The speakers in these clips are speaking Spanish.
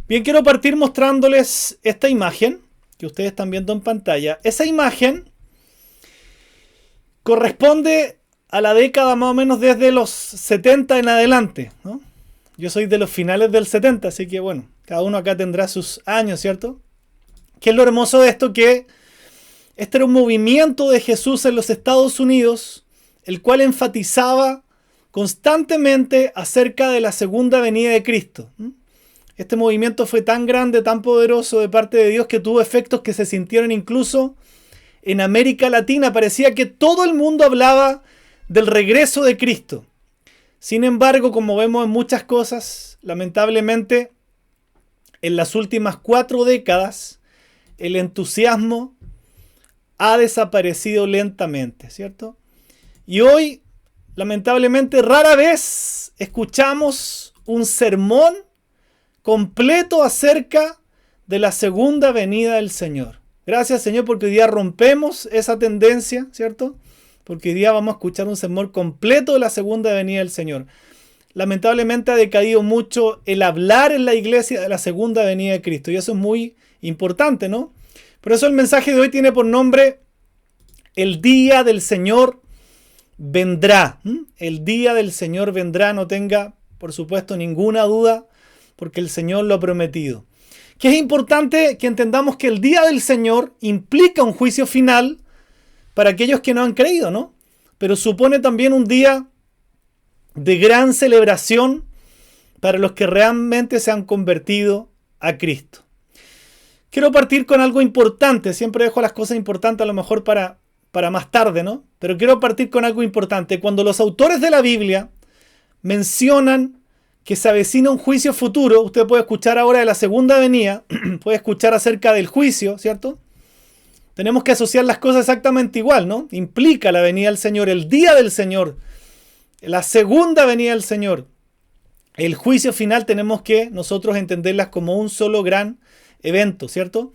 Bien, quiero partir mostrándoles esta imagen que ustedes están viendo en pantalla. Esa imagen corresponde a la década más o menos desde los 70 en adelante, ¿no? Yo soy de los finales del 70, así que bueno, cada uno acá tendrá sus años, ¿cierto? ¿Qué es lo hermoso de esto? Que este era un movimiento de Jesús en los Estados Unidos, el cual enfatizaba constantemente acerca de la segunda venida de Cristo. Este movimiento fue tan grande, tan poderoso de parte de Dios que tuvo efectos que se sintieron incluso en América Latina. Parecía que todo el mundo hablaba del regreso de Cristo. Sin embargo, como vemos en muchas cosas, lamentablemente, en las últimas 4 décadas, el entusiasmo ha desaparecido lentamente, ¿cierto? Y hoy, lamentablemente, rara vez escuchamos un sermón completo acerca de la segunda venida del Señor. Gracias, Señor, porque hoy día rompemos esa tendencia, ¿cierto? Porque hoy día vamos a escuchar un sermón completo de la segunda venida del Señor. Lamentablemente ha decaído mucho el hablar en la iglesia de la segunda venida de Cristo. Y eso es muy importante, ¿no? Por eso el mensaje de hoy tiene por nombre: el día del Señor vendrá. El día del Señor vendrá, no tenga, por supuesto, ninguna duda, porque el Señor lo ha prometido. Que es importante que entendamos que el día del Señor implica un juicio final para aquellos que no han creído, ¿no? Pero supone también un día de gran celebración para los que realmente se han convertido a Cristo. Quiero partir con algo importante. Siempre dejo las cosas importantes a lo mejor para más tarde, ¿no? Pero quiero partir con algo importante. Cuando los autores de la Biblia mencionan que se avecina un juicio futuro, usted puede escuchar ahora de la segunda venida, puede escuchar acerca del juicio, ¿cierto? Tenemos que asociar las cosas exactamente igual, ¿no? Implica la venida del Señor, el día del Señor, la segunda venida del Señor, el juicio final. Tenemos que nosotros entenderlas como un solo gran evento, ¿cierto?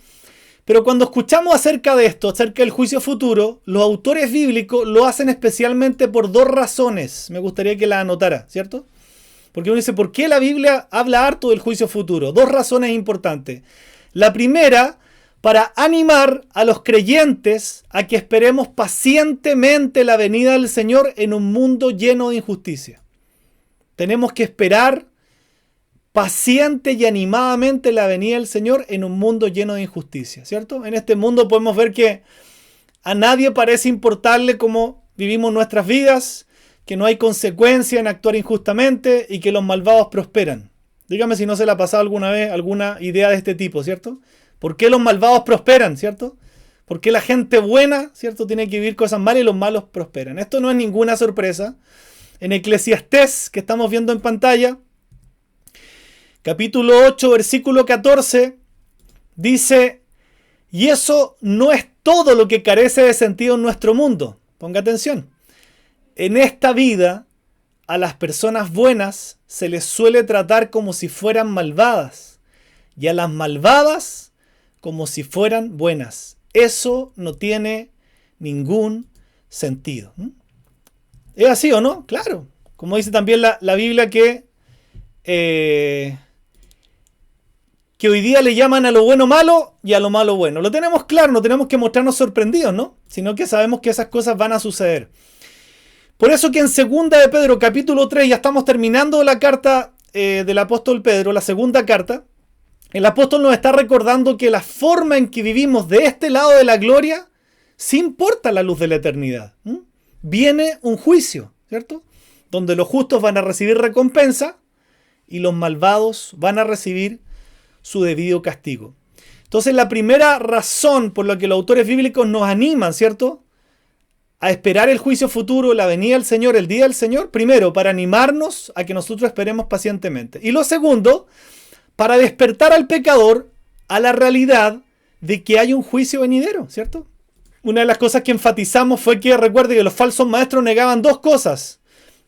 Pero cuando escuchamos acerca de esto, acerca del juicio futuro, los autores bíblicos lo hacen especialmente por 2 razones. Me gustaría que la anotara, ¿cierto? Porque uno dice, ¿por qué la Biblia habla harto del juicio futuro? 2 razones importantes. La primera, para animar a los creyentes a que esperemos pacientemente la venida del Señor en un mundo lleno de injusticia. Tenemos que esperar paciente y animadamente la venida del Señor en un mundo lleno de injusticia, ¿cierto? En este mundo podemos ver que a nadie parece importarle cómo vivimos nuestras vidas, que no hay consecuencia en actuar injustamente y que los malvados prosperan. Dígame si no se le ha pasado alguna vez alguna idea de este tipo, ¿cierto? ¿Por qué los malvados prosperan, ¿cierto? ¿Por qué la gente buena, ¿cierto?, tiene que vivir cosas malas y los malos prosperan? Esto no es ninguna sorpresa. En Eclesiastés, que estamos viendo en pantalla, capítulo 8, versículo 14, dice: y eso no es todo lo que carece de sentido en nuestro mundo. Ponga atención. En esta vida, a las personas buenas se les suele tratar como si fueran malvadas, y a las malvadas como si fueran buenas. Eso no tiene ningún sentido. ¿Es así o no? Claro. Como dice también la Biblia que hoy día le llaman a lo bueno malo y a lo malo bueno. Lo tenemos claro, no tenemos que mostrarnos sorprendidos, ¿no? Sino que sabemos que esas cosas van a suceder. Por eso que en 2 de Pedro, capítulo 3, ya estamos terminando la carta del apóstol Pedro, la segunda carta. El apóstol nos está recordando que la forma en que vivimos de este lado de la gloria, sí importa la luz de la eternidad. Viene un juicio, ¿cierto? Donde los justos van a recibir recompensa y los malvados van a recibir su debido castigo. Entonces, la primera razón por la que los autores bíblicos nos animan, ¿cierto?, a esperar el juicio futuro, la venida del Señor, el día del Señor, primero, para animarnos a que nosotros esperemos pacientemente. Y lo segundo, para despertar al pecador a la realidad de que hay un juicio venidero, ¿cierto? Una de las cosas que enfatizamos fue que, recuerde que los falsos maestros negaban 2 cosas,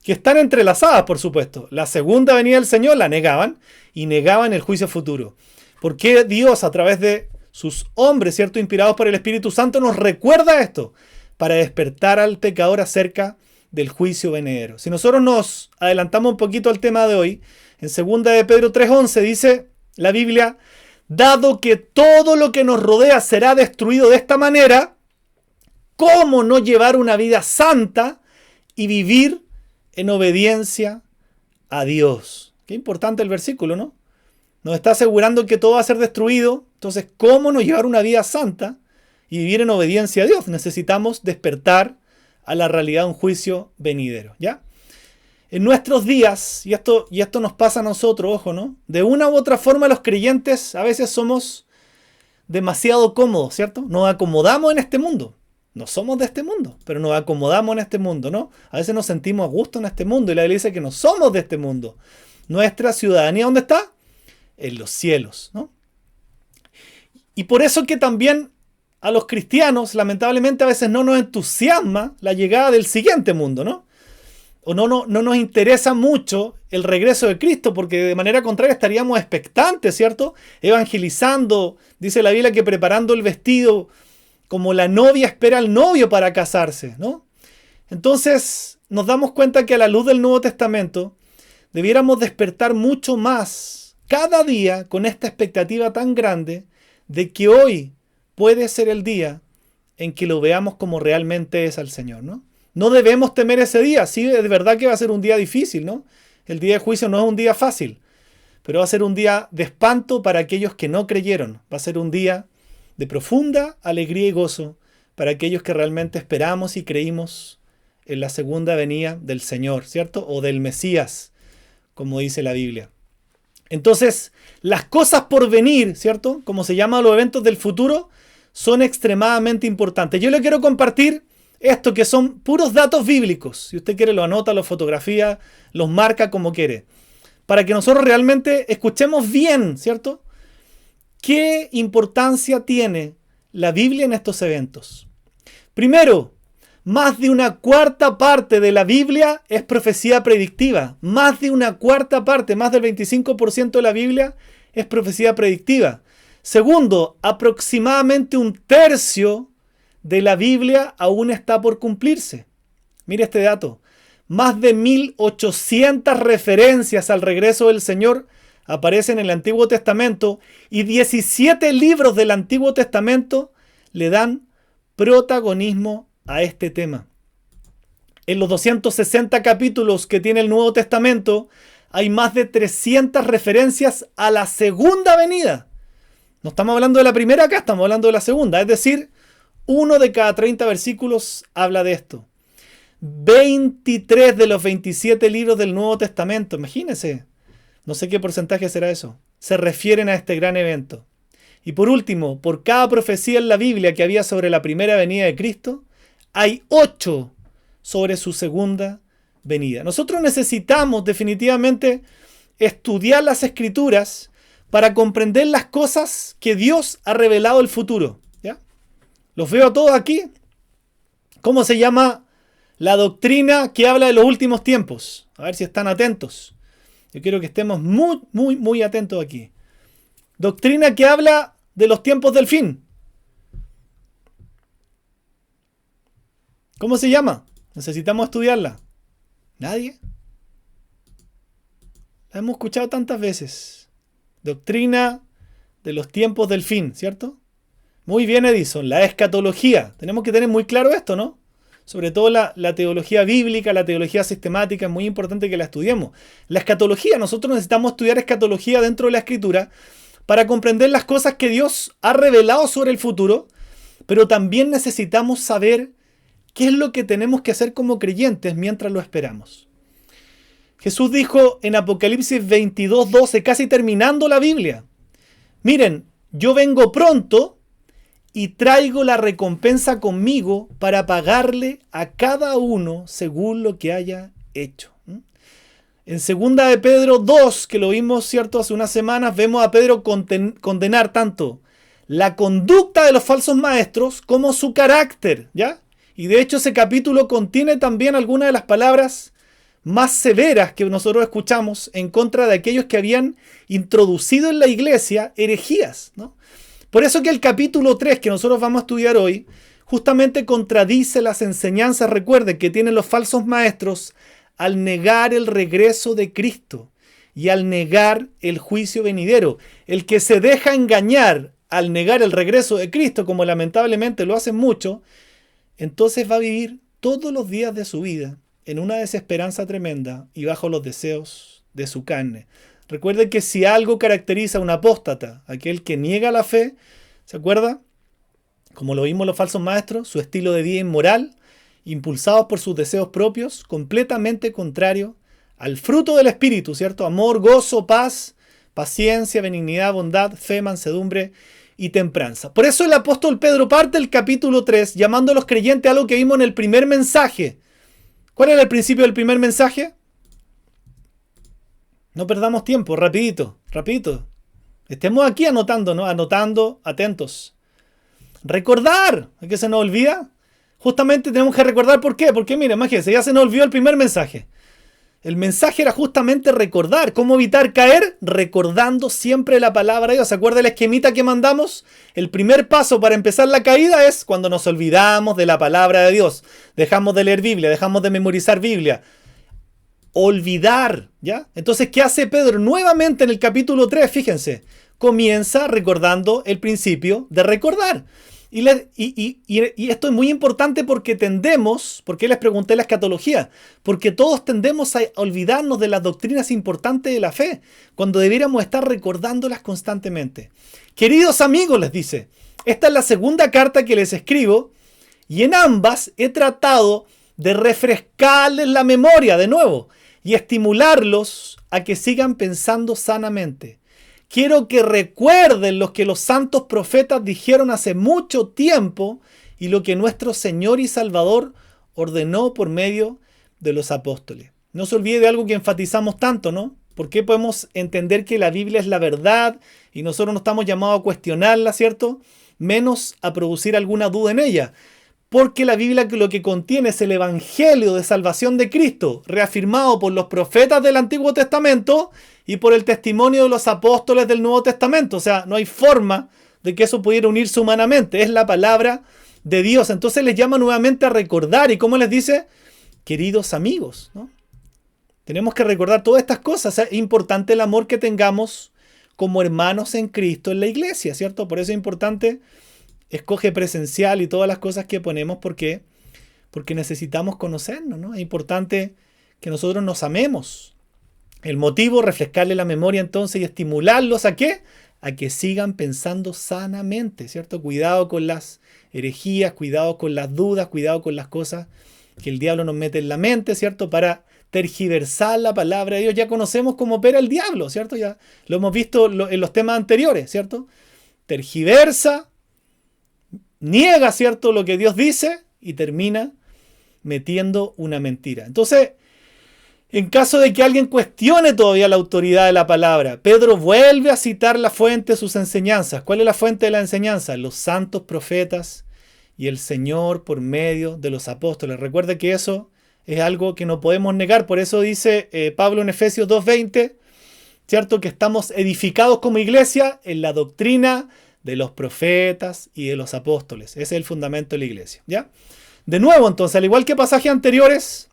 que están entrelazadas, por supuesto. La segunda venida del Señor la negaban, y negaban el juicio futuro. Porque Dios, a través de sus hombres, ¿cierto?, inspirados por el Espíritu Santo, nos recuerda esto, para despertar al pecador acerca del juicio venidero. Si nosotros nos adelantamos un poquito al tema de hoy, en 2 de Pedro 3:11 dice: la Biblia, dado que todo lo que nos rodea será destruido de esta manera, ¿cómo no llevar una vida santa y vivir en obediencia a Dios? Qué importante el versículo, ¿no? Nos está asegurando que todo va a ser destruido. Entonces, ¿cómo no llevar una vida santa y vivir en obediencia a Dios? Necesitamos despertar a la realidad de un juicio venidero, ¿ya? En nuestros días, y esto nos pasa a nosotros, ojo, ¿no? De una u otra forma los creyentes a veces somos demasiado cómodos, ¿cierto? Nos acomodamos en este mundo. No somos de este mundo, pero nos acomodamos en este mundo, ¿no? A veces nos sentimos a gusto en este mundo y la Biblia dice que no somos de este mundo. Nuestra ciudadanía, ¿dónde está? En los cielos, ¿no? Y por eso que también a los cristianos, lamentablemente, a veces no nos entusiasma la llegada del siguiente mundo, ¿no? O no nos interesa mucho el regreso de Cristo, porque de manera contraria estaríamos expectantes, ¿cierto? Evangelizando, dice la Biblia que preparando el vestido como la novia espera al novio para casarse, ¿no? Entonces nos damos cuenta que a la luz del Nuevo Testamento debiéramos despertar mucho más cada día con esta expectativa tan grande de que hoy puede ser el día en que lo veamos como realmente es al Señor, ¿no? No debemos temer ese día. Sí, es verdad que va a ser un día difícil, ¿no? El día de juicio no es un día fácil, pero va a ser un día de espanto para aquellos que no creyeron. Va a ser un día de profunda alegría y gozo para aquellos que realmente esperamos y creímos en la segunda venida del Señor, ¿cierto? O del Mesías, como dice la Biblia. Entonces, las cosas por venir, ¿cierto? Como se llaman los eventos del futuro, son extremadamente importantes. Yo le quiero compartir esto que son puros datos bíblicos. Si usted quiere lo anota, lo fotografía, los marca como quiere. Para que nosotros realmente escuchemos bien, ¿cierto? ¿Qué importancia tiene la Biblia en estos eventos? Primero, más de una cuarta parte de la Biblia es profecía predictiva. Más de una cuarta parte, más del 25% de la Biblia es profecía predictiva. Segundo, aproximadamente un tercio de la Biblia aún está por cumplirse. Mire este dato. Más de 1800 referencias al regreso del Señor aparecen en el Antiguo Testamento y 17 libros del Antiguo Testamento le dan protagonismo a este tema. En los 260 capítulos que tiene el Nuevo Testamento hay más de 300 referencias a la segunda venida. No estamos hablando de la primera acá, estamos hablando de la segunda. Es decir, 1 de cada 30 versículos habla de esto. 23 de los 27 libros del Nuevo Testamento, imagínense, no sé qué porcentaje será eso, se refieren a este gran evento. Y por último, por cada profecía en la Biblia que había sobre la primera venida de Cristo, hay 8 sobre su segunda venida. Nosotros necesitamos definitivamente estudiar las Escrituras para comprender las cosas que Dios ha revelado el futuro. ¿Ya? Los veo a todos aquí. ¿Cómo se llama la doctrina que habla de los últimos tiempos? A ver si están atentos. Yo quiero que estemos muy atentos aquí. Doctrina que habla de los tiempos del fin. ¿Cómo se llama? Necesitamos estudiarla. ¿Nadie? La hemos escuchado tantas veces. Doctrina de los tiempos del fin, ¿cierto? Muy bien, Edison. La escatología. Tenemos que tener muy claro esto, ¿no? Sobre todo la teología bíblica, la teología sistemática, es muy importante que la estudiemos. La escatología, nosotros necesitamos estudiar escatología dentro de la Escritura para comprender las cosas que Dios ha revelado sobre el futuro, pero también necesitamos saber qué es lo que tenemos que hacer como creyentes mientras lo esperamos. Jesús dijo en Apocalipsis 22:12, casi terminando la Biblia: miren, yo vengo pronto y traigo la recompensa conmigo para pagarle a cada uno según lo que haya hecho. En 2 de Pedro 2, que lo vimos, ¿cierto?, hace unas semanas, vemos a Pedro condenar tanto la conducta de los falsos maestros como su carácter, ¿ya? Y de hecho ese capítulo contiene también algunas de las palabras más severas que nosotros escuchamos en contra de aquellos que habían introducido en la iglesia herejías, ¿no? Por eso que el capítulo 3 que nosotros vamos a estudiar hoy justamente contradice las enseñanzas, recuerden, que tienen los falsos maestros al negar el regreso de Cristo y al negar el juicio venidero. El que se deja engañar al negar el regreso de Cristo, como lamentablemente lo hacen muchos, entonces va a vivir todos los días de su vida en una desesperanza tremenda y bajo los deseos de su carne. Recuerden que si algo caracteriza a un apóstata, aquel que niega la fe, ¿se acuerda? Como lo vimos los falsos maestros, su estilo de vida inmoral, impulsados por sus deseos propios, completamente contrario al fruto del Espíritu, ¿cierto? Amor, gozo, paz, paciencia, benignidad, bondad, fe, mansedumbre y templanza. Por eso el apóstol Pedro parte del capítulo 3 llamando a los creyentes a algo que vimos en el primer mensaje. ¿Cuál era el principio del primer mensaje? No perdamos tiempo, rapidito. Estemos aquí anotando, ¿no? Anotando, atentos. Recordar, ¿a qué se nos olvida? Justamente tenemos que recordar por qué. Porque mire, imagínense, ya se nos olvidó el primer mensaje. El mensaje era justamente recordar. ¿Cómo evitar caer? Recordando siempre la palabra de Dios. ¿Se acuerda el esquemita que mandamos? El primer paso para empezar la caída es cuando nos olvidamos de la palabra de Dios. Dejamos de leer Biblia, dejamos de memorizar Biblia. Olvidar, ¿ya? Entonces, ¿qué hace Pedro? Nuevamente en el capítulo 3, fíjense. Comienza recordando el principio de recordar. Y esto es muy importante porque porque les pregunté la escatología, porque todos tendemos a olvidarnos de las doctrinas importantes de la fe, cuando debiéramos estar recordándolas constantemente. Queridos amigos, les dice, esta es la segunda carta que les escribo, y en ambas he tratado de refrescarles la memoria de nuevo, y estimularlos a que sigan pensando sanamente. Quiero que recuerden lo que los santos profetas dijeron hace mucho tiempo y lo que nuestro Señor y Salvador ordenó por medio de los apóstoles. No se olvide de algo que enfatizamos tanto, ¿no? ¿Por qué podemos entender que la Biblia es la verdad y nosotros no estamos llamados a cuestionarla, ¿cierto? Menos a producir alguna duda en ella. Porque la Biblia lo que contiene es el Evangelio de salvación de Cristo, reafirmado por los profetas del Antiguo Testamento y por el testimonio de los apóstoles del Nuevo Testamento. O sea, no hay forma de que eso pudiera unirse humanamente. Es la palabra de Dios. Entonces les llama nuevamente a recordar. ¿Y cómo les dice? Queridos amigos, ¿no? Tenemos que recordar todas estas cosas. Es importante el amor que tengamos como hermanos en Cristo en la iglesia, ¿cierto? Por eso es importante, escoge presencial y todas las cosas que ponemos. ¿Por qué? Porque necesitamos conocernos, ¿no? Es importante que nosotros nos amemos. El motivo, refrescarle la memoria entonces y estimularlos ¿a qué? A que sigan pensando sanamente, ¿cierto? Cuidado con las herejías, cuidado con las dudas, cuidado con las cosas que el diablo nos mete en la mente, ¿cierto? Para tergiversar la palabra de Dios. Ya conocemos cómo opera el diablo, ¿cierto? Ya lo hemos visto en los temas anteriores, ¿cierto? Tergiversa, niega, ¿cierto?, lo que Dios dice y termina metiendo una mentira. Entonces, en caso de que alguien cuestione todavía la autoridad de la palabra, Pedro vuelve a citar la fuente de sus enseñanzas. ¿Cuál es la fuente de la enseñanza? Los santos profetas y el Señor por medio de los apóstoles. Recuerde que eso es algo que no podemos negar. Por eso dice Pablo en Efesios 2:20, ¿cierto?, que estamos edificados como iglesia en la doctrina de los profetas y de los apóstoles. Ese es el fundamento de la iglesia, ¿ya? De nuevo, entonces, al igual que pasajes anteriores,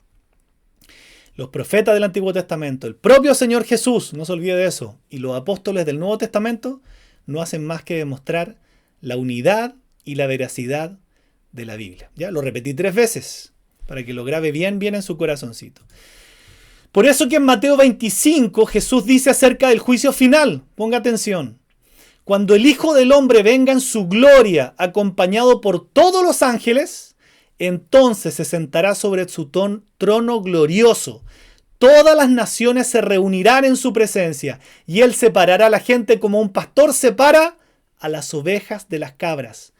los profetas del Antiguo Testamento, el propio Señor Jesús, no se olvide de eso, y los apóstoles del Nuevo Testamento no hacen más que demostrar la unidad y la veracidad de la Biblia. Ya lo repetí 3 veces para que lo grabe bien en su corazoncito. Por eso que en Mateo 25 Jesús dice acerca del juicio final, ponga atención, cuando el Hijo del Hombre venga en su gloria acompañado por todos los ángeles, entonces se sentará sobre su trono glorioso. Todas las naciones se reunirán en su presencia y él separará a la gente como un pastor separa a las ovejas de las cabras.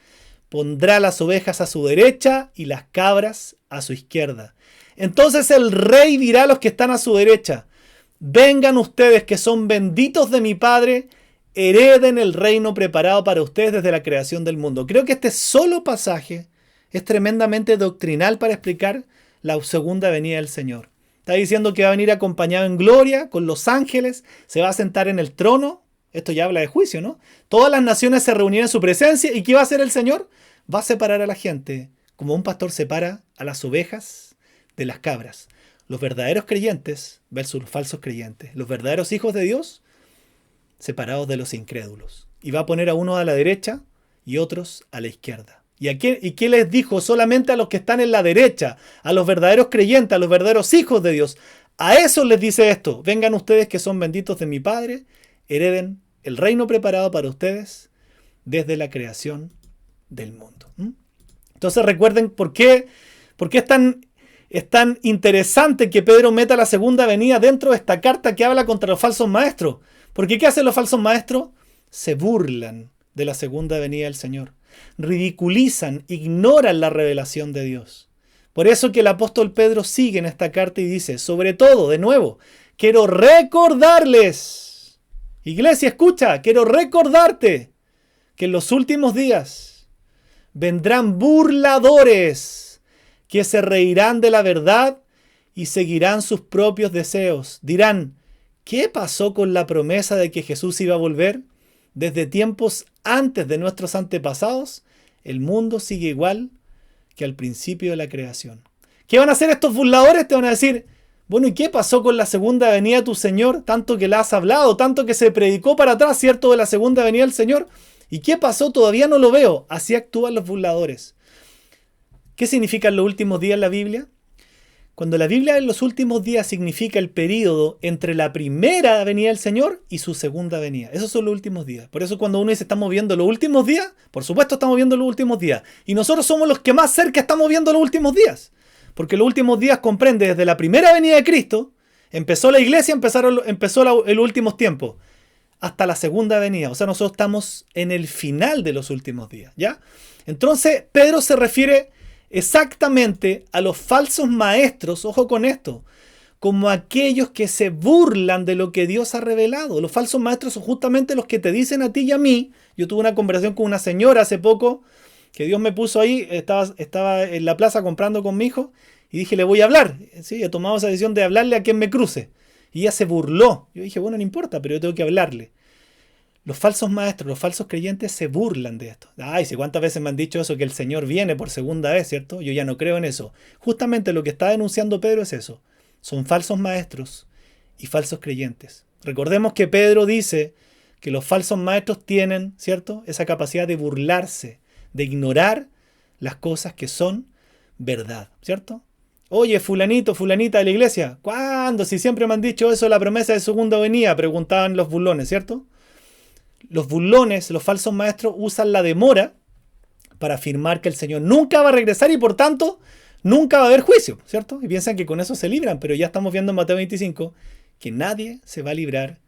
Pondrá las ovejas a su derecha y las cabras a su izquierda. Entonces el rey dirá a los que están a su derecha: vengan ustedes que son benditos de mi Padre, hereden el reino preparado para ustedes desde la creación del mundo. Creo que este solo pasaje es tremendamente doctrinal para explicar la segunda venida del Señor. Está diciendo que va a venir acompañado en gloria con los ángeles, se va a sentar en el trono. Esto ya habla de juicio, ¿no? Todas las naciones se reunirán en su presencia. ¿Y qué va a hacer el Señor? Va a separar a la gente, como un pastor separa a las ovejas de las cabras. Los verdaderos creyentes versus los falsos creyentes. Los verdaderos hijos de Dios separados de los incrédulos. Y va a poner a unos a la derecha y otros a la izquierda. ¿Y qué les dijo? Solamente a los que están en la derecha, a los verdaderos creyentes, a los verdaderos hijos de Dios. A esos les dice esto: vengan ustedes que son benditos de mi Padre, hereden el reino preparado para ustedes desde la creación del mundo. Entonces recuerden por qué es tan interesante que Pedro meta la segunda venida dentro de esta carta que habla contra los falsos maestros. Porque ¿qué hacen los falsos maestros? Se burlan de la segunda venida del Señor. Ridiculizan, ignoran la revelación de Dios. Por eso que el apóstol Pedro sigue en esta carta y dice: sobre todo, de nuevo, quiero recordarles, iglesia, escucha, quiero recordarte que en los últimos días vendrán burladores que se reirán de la verdad y seguirán sus propios deseos. Dirán: ¿qué pasó con la promesa de que Jesús iba a volver? Desde tiempos antes de nuestros antepasados, el mundo sigue igual que al principio de la creación. ¿Qué van a hacer estos burladores? Te van a decir: bueno, ¿y qué pasó con la segunda venida de tu Señor? Tanto que la has hablado, tanto que se predicó para atrás, ¿cierto?, de la segunda venida del Señor. ¿Y qué pasó? Todavía no lo veo. Así actúan los burladores. ¿Qué significan los últimos días en la Biblia? Cuando la Biblia en los últimos días significa el período entre la primera venida del Señor y su segunda venida. Esos son los últimos días. Por eso cuando uno dice estamos viendo los últimos días, por supuesto estamos viendo los últimos días. Y nosotros somos los que más cerca estamos viendo los últimos días. Porque los últimos días comprende desde la primera venida de Cristo, empezó la iglesia, empezó los últimos tiempos, hasta la segunda venida. O sea, nosotros estamos en el final de los últimos días, ¿ya? Entonces, Pedro se refiere exactamente a los falsos maestros, ojo con esto, como aquellos que se burlan de lo que Dios ha revelado. Los falsos maestros son justamente los que te dicen a ti y a mí. Yo tuve una conversación con una señora hace poco, que Dios me puso ahí, estaba en la plaza comprando con mi hijo, y dije, le voy a hablar. Sí, he tomado esa decisión de hablarle a quien me cruce. Y ella se burló. Yo dije, bueno, no importa, pero yo tengo que hablarle. Los falsos maestros, los falsos creyentes se burlan de esto. Ay, si cuántas veces me han dicho eso, que el Señor viene por segunda vez, ¿cierto? Yo ya no creo en eso. Justamente lo que está denunciando Pedro es eso. Son falsos maestros y falsos creyentes. Recordemos que Pedro dice que los falsos maestros tienen, ¿cierto?, esa capacidad de burlarse, de ignorar las cosas que son verdad, ¿cierto? Oye, fulanito, fulanita de la iglesia, ¿cuándo? Si siempre me han dicho eso, la promesa de segunda venida, preguntaban los burlones, ¿cierto? Los burlones, los falsos maestros, usan la demora para afirmar que el Señor nunca va a regresar y por tanto nunca va a haber juicio, ¿cierto? Y piensan que con eso se libran, pero ya estamos viendo en Mateo 25 que nadie se va a librar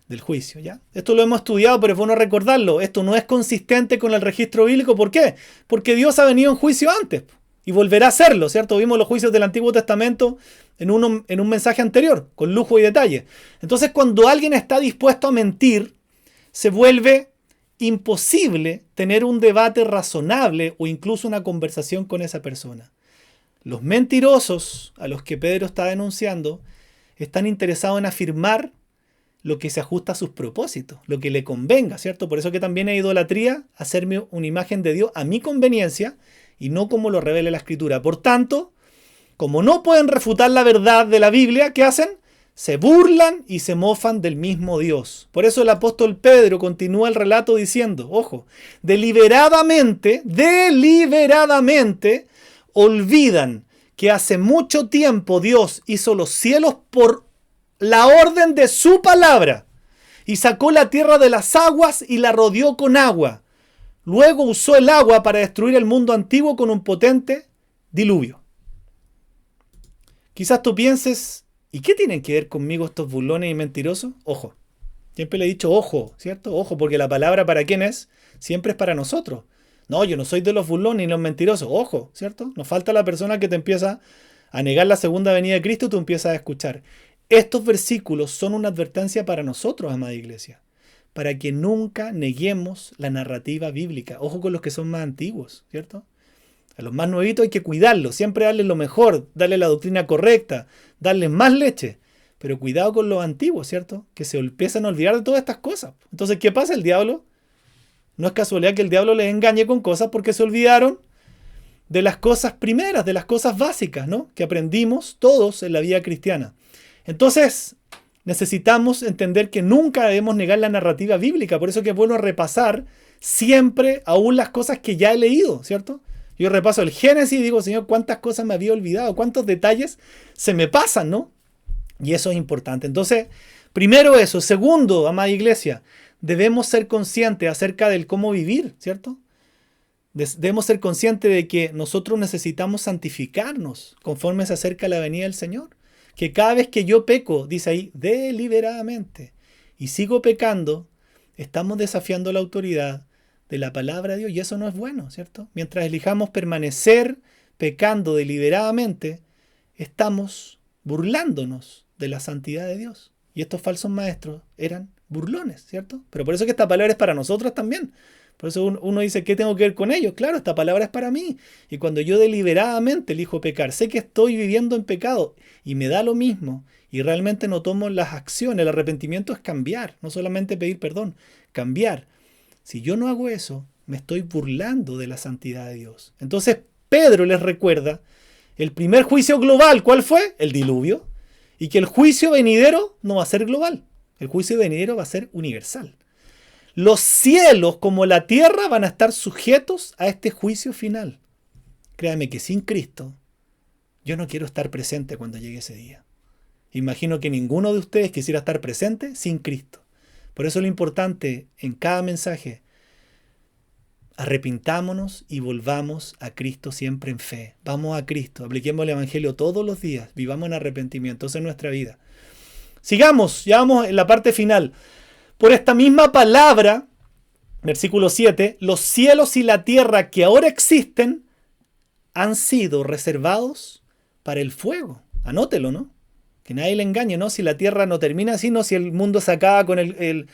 del juicio, ¿ya? Esto lo hemos estudiado, pero es bueno recordarlo. Esto no es consistente con el registro bíblico. ¿Por qué? Porque Dios ha venido en juicio antes y volverá a hacerlo, ¿cierto? Vimos los juicios del Antiguo Testamento en un mensaje anterior, con lujo y detalle. Entonces, cuando alguien está dispuesto a mentir, se vuelve imposible tener un debate razonable o incluso una conversación con esa persona. Los mentirosos a los que Pedro está denunciando están interesados en afirmar lo que se ajusta a sus propósitos, lo que le convenga, ¿cierto? Por eso que también hay idolatría, hacerme una imagen de Dios a mi conveniencia y no como lo revela la Escritura. Por tanto, como no pueden refutar la verdad de la Biblia, ¿qué hacen? Se burlan y se mofan del mismo Dios. Por eso el apóstol Pedro continúa el relato diciendo, ojo, deliberadamente, olvidan que hace mucho tiempo Dios hizo los cielos por la orden de su palabra y sacó la tierra de las aguas y la rodeó con agua. Luego usó el agua para destruir el mundo antiguo con un potente diluvio. Quizás tú pienses, ¿y qué tienen que ver conmigo estos burlones y mentirosos? Ojo. Siempre le he dicho ojo, ¿cierto? Ojo, porque la palabra ¿para quién es? Siempre es para nosotros. No, yo no soy de los burlones ni los mentirosos. Ojo, ¿cierto? Nos falta la persona que te empieza a negar la segunda venida de Cristo y tú empiezas a escuchar. Estos versículos son una advertencia para nosotros, amada iglesia, para que nunca neguemos la narrativa bíblica. Ojo con los que son más antiguos, ¿cierto? A los más nuevitos hay que cuidarlos, siempre darles lo mejor, darles la doctrina correcta, darles más leche. Pero cuidado con los antiguos, ¿cierto? Que se empiezan a olvidar de todas estas cosas. Entonces, ¿qué pasa? El diablo, no es casualidad que el diablo les engañe con cosas porque se olvidaron de las cosas primeras, de las cosas básicas, ¿no? Que aprendimos todos en la vida cristiana. Entonces, necesitamos entender que nunca debemos negar la narrativa bíblica. Por eso que es bueno repasar siempre aún las cosas que ya he leído, ¿cierto? Yo repaso el Génesis y digo, Señor, ¿cuántas cosas me había olvidado? ¿Cuántos detalles se me pasan, no? Y eso es importante. Entonces, primero eso. Segundo, amada iglesia, debemos ser conscientes acerca del cómo vivir, ¿cierto? Debemos ser conscientes de que nosotros necesitamos santificarnos conforme se acerca la venida del Señor. Que cada vez que yo peco, dice ahí, deliberadamente, y sigo pecando, estamos desafiando la autoridad de la palabra de Dios, y eso no es bueno, ¿cierto? Mientras elijamos permanecer pecando deliberadamente, estamos burlándonos de la santidad de Dios. Y estos falsos maestros eran burlones, ¿cierto? Pero por eso es que esta palabra es para nosotros también. Por eso uno dice, ¿qué tengo que ver con ellos? Claro, esta palabra es para mí. Y cuando yo deliberadamente elijo pecar, sé que estoy viviendo en pecado y me da lo mismo y realmente no tomo las acciones. El arrepentimiento es cambiar, no solamente pedir perdón, cambiar. Si yo no hago eso, me estoy burlando de la santidad de Dios. Entonces Pedro les recuerda el primer juicio global, ¿cuál fue? El diluvio. Y que el juicio venidero no va a ser global. El juicio venidero va a ser universal. Los cielos como la tierra van a estar sujetos a este juicio final. Créanme que sin Cristo, yo no quiero estar presente cuando llegue ese día. Imagino que ninguno de ustedes quisiera estar presente sin Cristo. Por eso lo importante en cada mensaje, arrepintámonos y volvamos a Cristo siempre en fe. Vamos a Cristo, apliquemos el Evangelio todos los días, vivamos en arrepentimiento, eso es nuestra vida. Sigamos, ya vamos en la parte final. Por esta misma palabra, versículo 7, los cielos y la tierra que ahora existen han sido reservados para el fuego. Anótelo, ¿no? Que nadie le engañe, ¿no? Si la tierra no termina así, no, si el mundo se acaba con el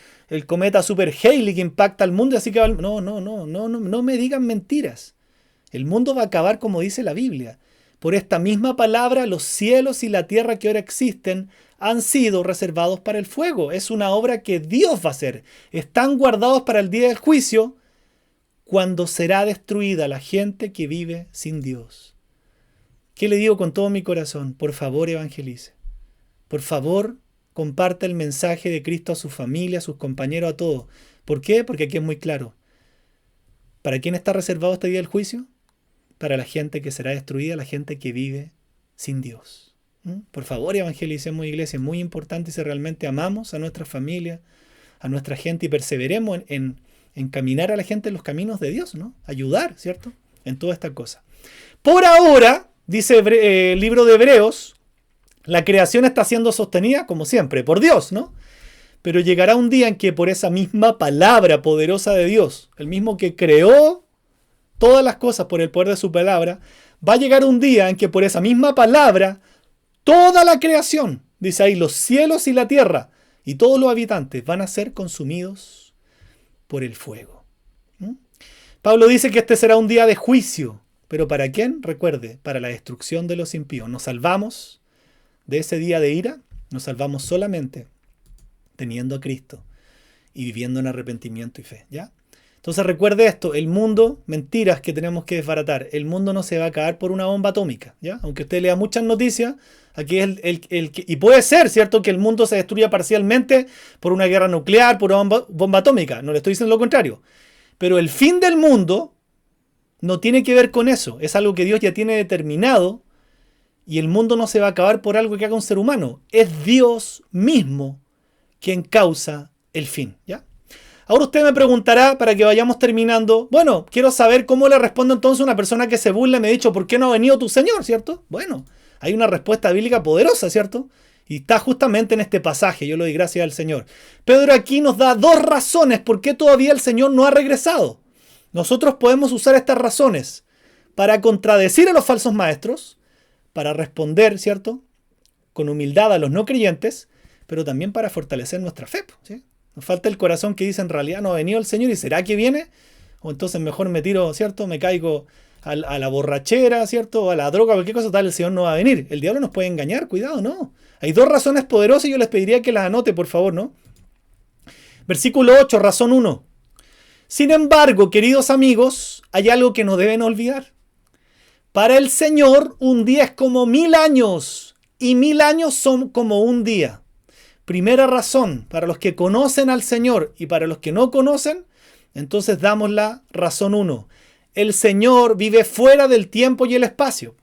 cometa Super Halley que impacta al mundo, así que va. No me digan mentiras. El mundo va a acabar como dice la Biblia. Por esta misma palabra, los cielos y la tierra que ahora existen han sido reservados para el fuego. Es una obra que Dios va a hacer. Están guardados para el día del juicio, cuando será destruida la gente que vive sin Dios. ¿Qué le digo con todo mi corazón? Por favor, evangelice. Por favor, comparte el mensaje de Cristo a su familia, a sus compañeros, a todos. ¿Por qué? Porque aquí es muy claro. ¿Para quién está reservado este día del juicio? Para la gente que será destruida, la gente que vive sin Dios. Por favor, evangelicemos, iglesia. Es muy importante si realmente amamos a nuestra familia, a nuestra gente y perseveremos en caminar a la gente en los caminos de Dios, ¿no? Ayudar, ¿cierto? En toda esta cosa. Por ahora, dice el libro de Hebreos, la creación está siendo sostenida, como siempre, por Dios, ¿no? Pero llegará un día en que por esa misma palabra poderosa de Dios, el mismo que creó todas las cosas por el poder de su palabra, va a llegar un día en que por esa misma palabra, toda la creación, dice ahí, los cielos y la tierra y todos los habitantes van a ser consumidos por el fuego. Pablo dice que este será un día de juicio, pero ¿para quién? Recuerde, para la destrucción de los impíos. Nos salvamos de ese día de ira, nos salvamos solamente teniendo a Cristo y viviendo en arrepentimiento y fe, ¿ya? Entonces recuerde esto, el mundo, mentiras que tenemos que desbaratar, el mundo no se va a acabar por una bomba atómica, ¿ya? Aunque usted lea muchas noticias, aquí es y puede ser, ¿cierto?, que el mundo se destruya parcialmente por una guerra nuclear, por una bomba atómica, no le estoy diciendo lo contrario, pero el fin del mundo no tiene que ver con eso, es algo que Dios ya tiene determinado y el mundo no se va a acabar por algo que haga un ser humano, es Dios mismo quien causa el fin, ¿ya? Ahora usted me preguntará, para que vayamos terminando, bueno, quiero saber cómo le respondo entonces a una persona que se burla y me ha dicho, ¿por qué no ha venido tu Señor?, ¿cierto? Bueno, hay una respuesta bíblica poderosa, ¿cierto? Y está justamente en este pasaje, yo le doy gracias al Señor. Pedro aquí nos da dos razones por qué todavía el Señor no ha regresado. Nosotros podemos usar estas razones para contradecir a los falsos maestros, para responder, ¿cierto?, con humildad a los no creyentes, pero también para fortalecer nuestra fe, ¿sí? Nos falta el corazón que dice, en realidad no ha venido el Señor y ¿será que viene? O entonces mejor me tiro, ¿cierto? Me caigo a la borrachera, ¿cierto? O a la droga, cualquier cosa tal, el Señor no va a venir. El diablo nos puede engañar, cuidado, ¿no? Hay dos razones poderosas y yo les pediría que las anote, por favor, ¿no? Versículo 8, razón 1. Sin embargo, queridos amigos, hay algo que no deben olvidar. Para el Señor, un día es como 1000 años, y 1000 años son como un día. Primera razón, para los que conocen al Señor y para los que no conocen, entonces damos la razón 1. El Señor vive fuera del tiempo y el espacio.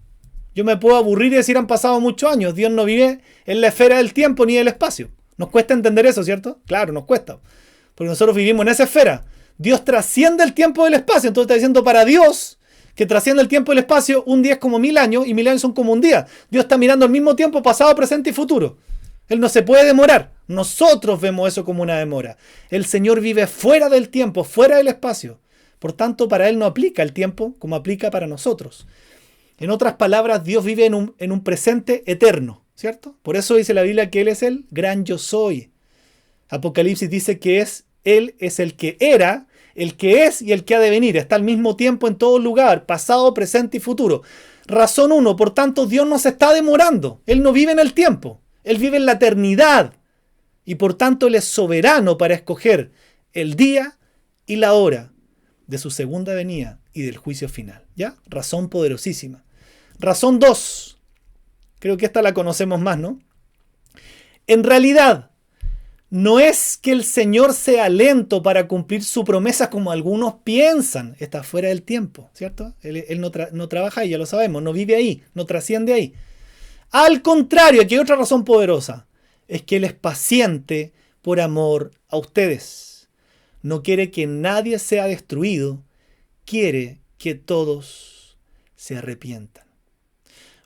Yo me puedo aburrir y decir han pasado muchos años. Dios no vive en la esfera del tiempo ni del espacio. Nos cuesta entender eso, ¿cierto? Claro, nos cuesta. Porque nosotros vivimos en esa esfera. Dios trasciende el tiempo y el espacio. Entonces está diciendo para Dios, que trasciende el tiempo y el espacio, un día es como 1000 años y 1000 años son como un día. Dios está mirando al mismo tiempo, pasado, presente y futuro. Él no se puede demorar. Nosotros vemos eso como una demora. El Señor vive fuera del tiempo, fuera del espacio. Por tanto, para Él no aplica el tiempo como aplica para nosotros. En otras palabras, Dios vive en un presente eterno, ¿cierto? Por eso dice la Biblia que Él es el gran yo soy. Apocalipsis dice que Él es el que era, el que es y el que ha de venir. Está al mismo tiempo en todo lugar, pasado, presente y futuro. Razón 1, por tanto, Dios no se está demorando. Él no vive en el tiempo. Él vive en la eternidad. Y por tanto, Él es soberano para escoger el día y la hora de su segunda venida y del juicio final. ¿Ya? Razón poderosísima. Razón 2. Creo que esta la conocemos más, ¿no? En realidad, no es que el Señor sea lento para cumplir su promesa como algunos piensan. Está fuera del tiempo, ¿cierto? Él no trabaja ahí, ya lo sabemos. No vive ahí, no trasciende ahí. Al contrario, aquí hay otra razón poderosa. Es que Él es paciente por amor a ustedes. No quiere que nadie sea destruido. Quiere que todos se arrepientan.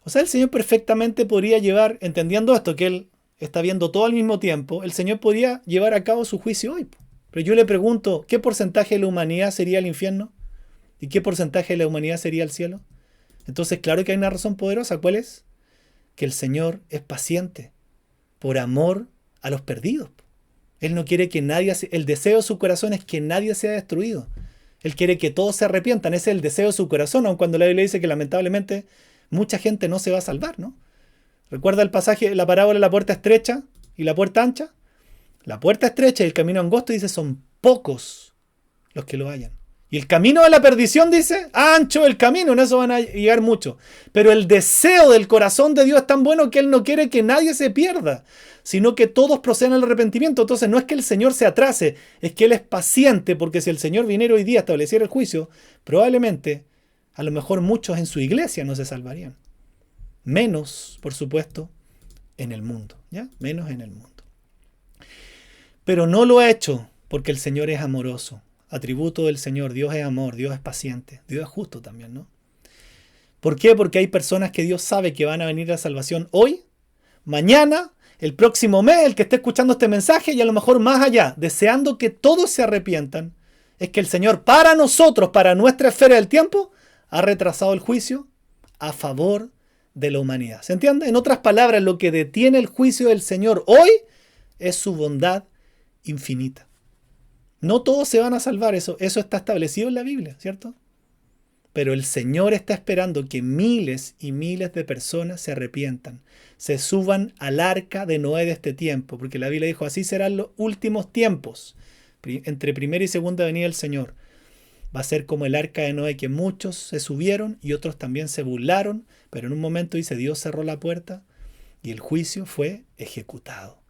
O sea, el Señor perfectamente podría llevar, entendiendo esto, que Él está viendo todo al mismo tiempo, el Señor podría llevar a cabo su juicio hoy. Pero yo le pregunto, ¿qué porcentaje de la humanidad sería el infierno? ¿Y qué porcentaje de la humanidad sería el cielo? Entonces, claro que hay una razón poderosa. ¿Cuál es? Que el Señor es paciente por amor a los perdidos. Él no quiere que nadie, el deseo de su corazón es que nadie sea destruido. Él quiere que todos se arrepientan. Ese es el deseo de su corazón, aun cuando la Biblia dice que lamentablemente mucha gente no se va a salvar, ¿no? ¿Recuerda el pasaje, la parábola de la puerta estrecha y la puerta ancha? La puerta estrecha y el camino angosto dice son pocos los que lo hallan. Y el camino de la perdición dice, ancho el camino, en eso van a llegar muchos. Pero el deseo del corazón de Dios es tan bueno que Él no quiere que nadie se pierda, sino que todos procedan al arrepentimiento. Entonces no es que el Señor se atrase, es que Él es paciente, porque si el Señor viniera hoy día a establecer el juicio, probablemente, a lo mejor muchos en su iglesia no se salvarían. Menos, por supuesto, en el mundo, ¿ya? Menos en el mundo. Pero no lo ha hecho porque el Señor es amoroso. Atributo del Señor, Dios es amor, Dios es paciente, Dios es justo también, ¿no? ¿Por qué? Porque hay personas que Dios sabe que van a venir a la salvación hoy, mañana, el próximo mes, el que esté escuchando este mensaje y a lo mejor más allá, deseando que todos se arrepientan. Es que el Señor para nosotros, para nuestra esfera del tiempo, ha retrasado el juicio a favor de la humanidad. ¿Se entiende? En otras palabras, lo que detiene el juicio del Señor hoy es su bondad infinita. No todos se van a salvar, eso está establecido en la Biblia, ¿cierto? Pero el Señor está esperando que miles y miles de personas se arrepientan, se suban al arca de Noé de este tiempo, porque la Biblia dijo, así serán los últimos tiempos, entre primera y segunda venida del Señor. Va a ser como el arca de Noé, que muchos se subieron y otros también se burlaron, pero en un momento dice, Dios cerró la puerta y el juicio fue ejecutado.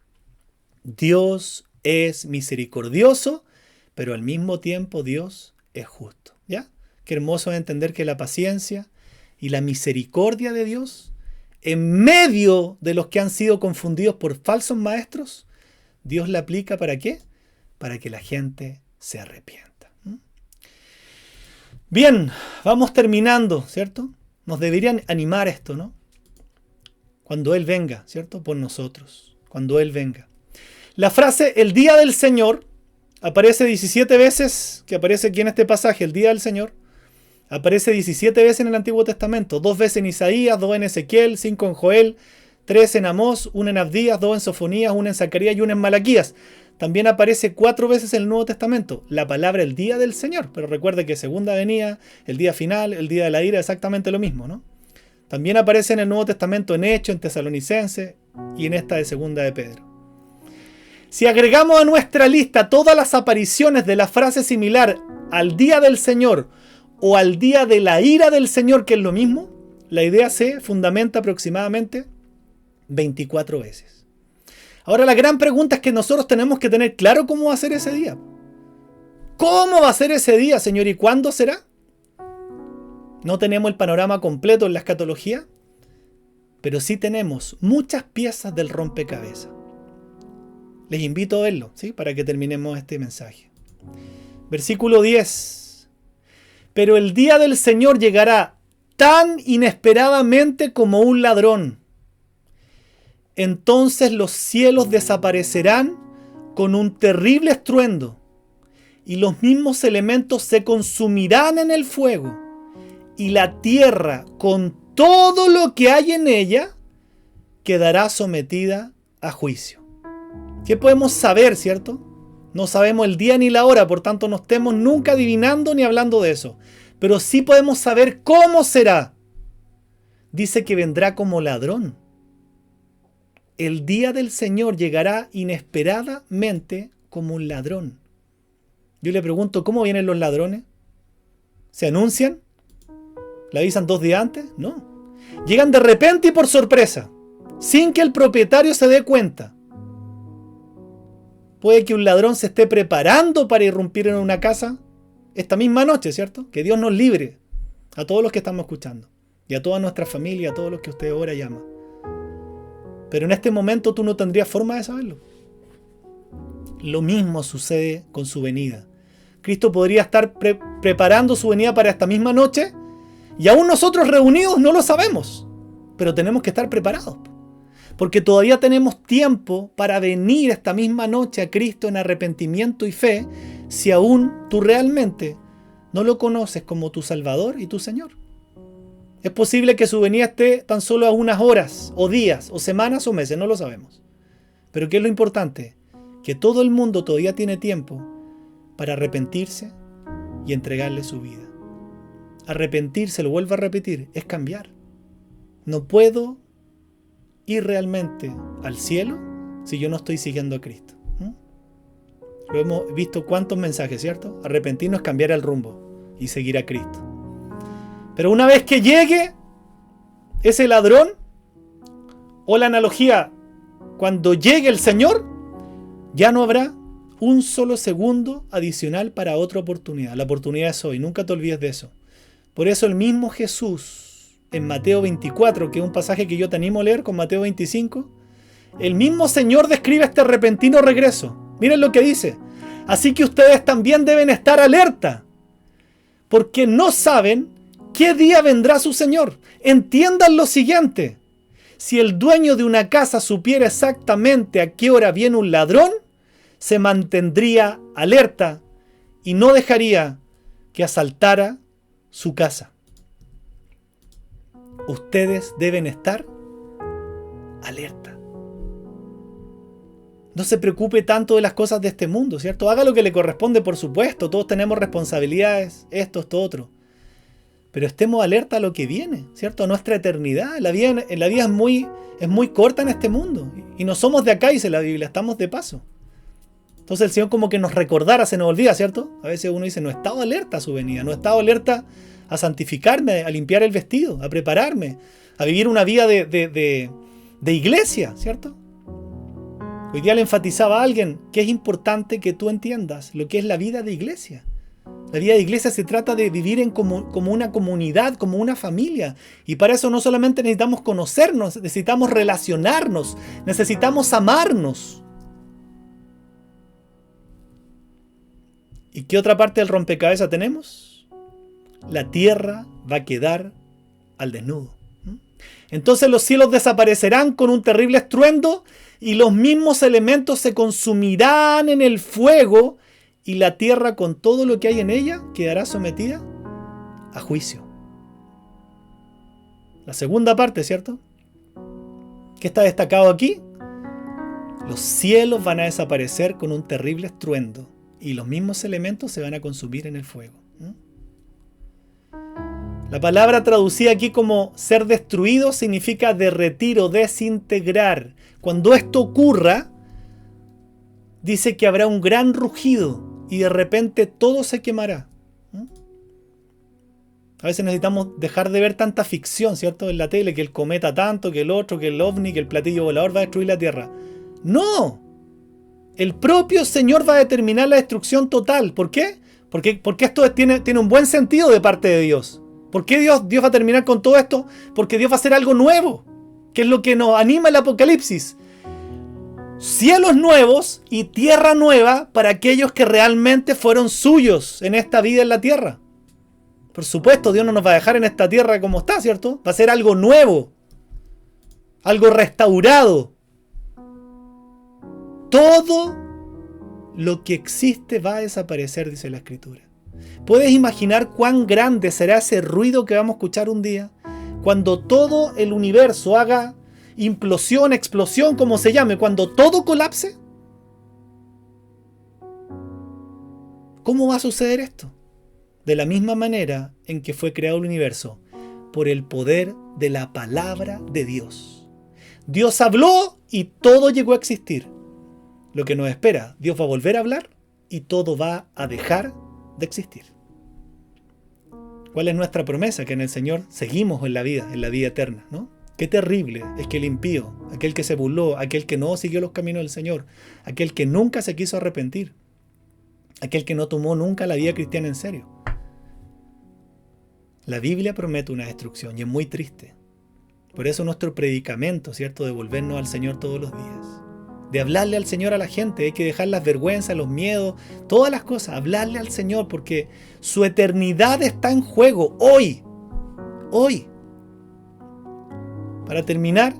Dios es misericordioso, pero al mismo tiempo Dios es justo. ¿Ya? Qué hermoso es entender que la paciencia y la misericordia de Dios, en medio de los que han sido confundidos por falsos maestros, Dios la aplica ¿para qué? Para que la gente se arrepienta. Bien, vamos terminando, ¿cierto? Nos deberían animar esto, ¿no? Cuando Él venga, ¿cierto? Por nosotros, cuando Él venga. La frase, el día del Señor, aparece 17 veces, que aparece aquí en este pasaje, el día del Señor. Aparece 17 veces en el Antiguo Testamento, 2 veces en Isaías, 2 en Ezequiel, 5 en Joel, 3 en Amós, 1 en Abdías, 2 en Sofonías, 1 en Zacarías y 1 en Malaquías. También aparece 4 veces en el Nuevo Testamento la palabra el día del Señor. Pero recuerde que segunda venida, el día final, el día de la ira, exactamente lo mismo, ¿no? También aparece en el Nuevo Testamento en Hechos, en Tesalonicenses y en esta de segunda de Pedro. Si agregamos a nuestra lista todas las apariciones de la frase similar al día del Señor o al día de la ira del Señor, que es lo mismo, La idea se fundamenta aproximadamente 24 veces. Ahora la gran pregunta es que nosotros tenemos que tener claro cómo va a ser ese día. ¿Cómo va a ser ese día, Señor? ¿Y cuándo será? No tenemos el panorama completo en la escatología, pero sí tenemos muchas piezas del rompecabezas. Les invito a verlo, ¿sí? Para que terminemos este mensaje. Versículo 10. Pero el día del Señor llegará tan inesperadamente como un ladrón. Entonces los cielos desaparecerán con un terrible estruendo, y los mismos elementos se consumirán en el fuego, y la tierra, con todo lo que hay en ella, quedará sometida a juicio. ¿Qué podemos saber, cierto? No sabemos el día ni la hora, por tanto no estemos nunca adivinando ni hablando de eso. Pero sí podemos saber cómo será. Dice que vendrá como ladrón. El día del Señor llegará inesperadamente como un ladrón. Yo le pregunto, ¿cómo vienen los ladrones? ¿Se anuncian? ¿Le avisan 2 días antes? No. Llegan de repente y por sorpresa, sin que el propietario se dé cuenta. Puede que un ladrón se esté preparando para irrumpir en una casa esta misma noche, ¿cierto? Que Dios nos libre a todos los que estamos escuchando y a toda nuestra familia, a todos los que usted ahora llama. Pero en este momento tú no tendrías forma de saberlo. Lo mismo sucede con su venida. Cristo podría estar preparando su venida para esta misma noche y aún nosotros reunidos no lo sabemos, pero tenemos que estar preparados. Porque todavía tenemos tiempo para venir esta misma noche a Cristo en arrepentimiento y fe, si aún tú realmente no lo conoces como tu Salvador y tu Señor. Es posible que su venida esté tan solo a unas horas, o días, o semanas, o meses, no lo sabemos. Pero ¿qué es lo importante? Que todo el mundo todavía tiene tiempo para arrepentirse y entregarle su vida. Arrepentirse, lo vuelvo a repetir, es cambiar. No puedo ir realmente al cielo si yo no estoy siguiendo a Cristo. Lo hemos visto cuántos mensajes, ¿cierto? Arrepentirnos es cambiar el rumbo y seguir a Cristo. Pero una vez que llegue ese ladrón, o la analogía, cuando llegue el Señor, ya no habrá un solo segundo adicional para otra oportunidad. La oportunidad es hoy, nunca te olvides de eso. Por eso el mismo Jesús, en Mateo 24, que es un pasaje que yo te animo a leer con Mateo 25, el mismo Señor describe este repentino regreso. Miren lo que dice. Así que ustedes también deben estar alerta, porque no saben qué día vendrá su Señor. Entiendan lo siguiente. Si el dueño de una casa supiera exactamente a qué hora viene un ladrón, se mantendría alerta y no dejaría que asaltara su casa. Ustedes deben estar alerta. No se preocupe tanto de las cosas de este mundo, ¿cierto? Haga lo que le corresponde, por supuesto. Todos tenemos responsabilidades, esto todo. Pero estemos alerta a lo que viene, ¿cierto? A nuestra eternidad. La vida es muy corta en este mundo. Y no somos de acá, dice la Biblia, estamos de paso. Entonces el Señor como que nos recordara, se nos olvida, ¿cierto? A veces uno dice, no he estado alerta a su venida, no he estado alerta a santificarme, a limpiar el vestido, a prepararme, a vivir una vida de iglesia, ¿cierto? Hoy día le enfatizaba a alguien que es importante que tú entiendas lo que es la vida de iglesia. La vida de iglesia se trata de vivir como una comunidad, como una familia. Y para eso no solamente necesitamos conocernos, necesitamos relacionarnos, necesitamos amarnos. ¿Y qué otra parte del rompecabezas tenemos? La tierra va a quedar al desnudo. Entonces los cielos desaparecerán con un terrible estruendo y los mismos elementos se consumirán en el fuego y la tierra con todo lo que hay en ella quedará sometida a juicio. La segunda parte, ¿cierto? ¿Qué está destacado aquí? Los cielos van a desaparecer con un terrible estruendo y los mismos elementos se van a consumir en el fuego. La palabra traducida aquí como ser destruido significa derretir o desintegrar. Cuando esto ocurra, dice que habrá un gran rugido y de repente todo se quemará. A veces necesitamos dejar de ver tanta ficción, ¿cierto? En la tele, que el cometa tanto, que el otro, que el ovni, que el platillo volador va a destruir la Tierra. ¡No! El propio Señor va a determinar la destrucción total. ¿Por qué? Porque esto tiene un buen sentido de parte de Dios. ¿Por qué Dios va a terminar con todo esto? Porque Dios va a hacer algo nuevo, que es lo que nos anima el Apocalipsis. Cielos nuevos y tierra nueva para aquellos que realmente fueron suyos en esta vida en la tierra. Por supuesto, Dios no nos va a dejar en esta tierra como está, ¿cierto? Va a ser algo nuevo, algo restaurado. Todo lo que existe va a desaparecer, dice la Escritura. ¿Puedes imaginar cuán grande será ese ruido que vamos a escuchar un día? Cuando todo el universo haga implosión, explosión, como se llame, cuando todo colapse. ¿Cómo va a suceder esto? De la misma manera en que fue creado el universo, por el poder de la palabra de Dios. Dios habló y todo llegó a existir. Lo que nos espera, Dios va a volver a hablar y todo va a dejar de existir. ¿Cuál es nuestra promesa? Que en el Señor seguimos en la vida eterna, ¿no? Qué terrible es que el impío, aquel que se burló, aquel que no siguió los caminos del Señor, aquel que nunca se quiso arrepentir, aquel que no tomó nunca la vida cristiana en serio. La Biblia promete una destrucción y es muy triste. Por eso nuestro predicamento, ¿cierto?, de volvernos al Señor todos los días. De hablarle al Señor a la gente. Hay que dejar las vergüenzas, los miedos, todas las cosas. Hablarle al Señor porque su eternidad está en juego hoy. Hoy. Para terminar,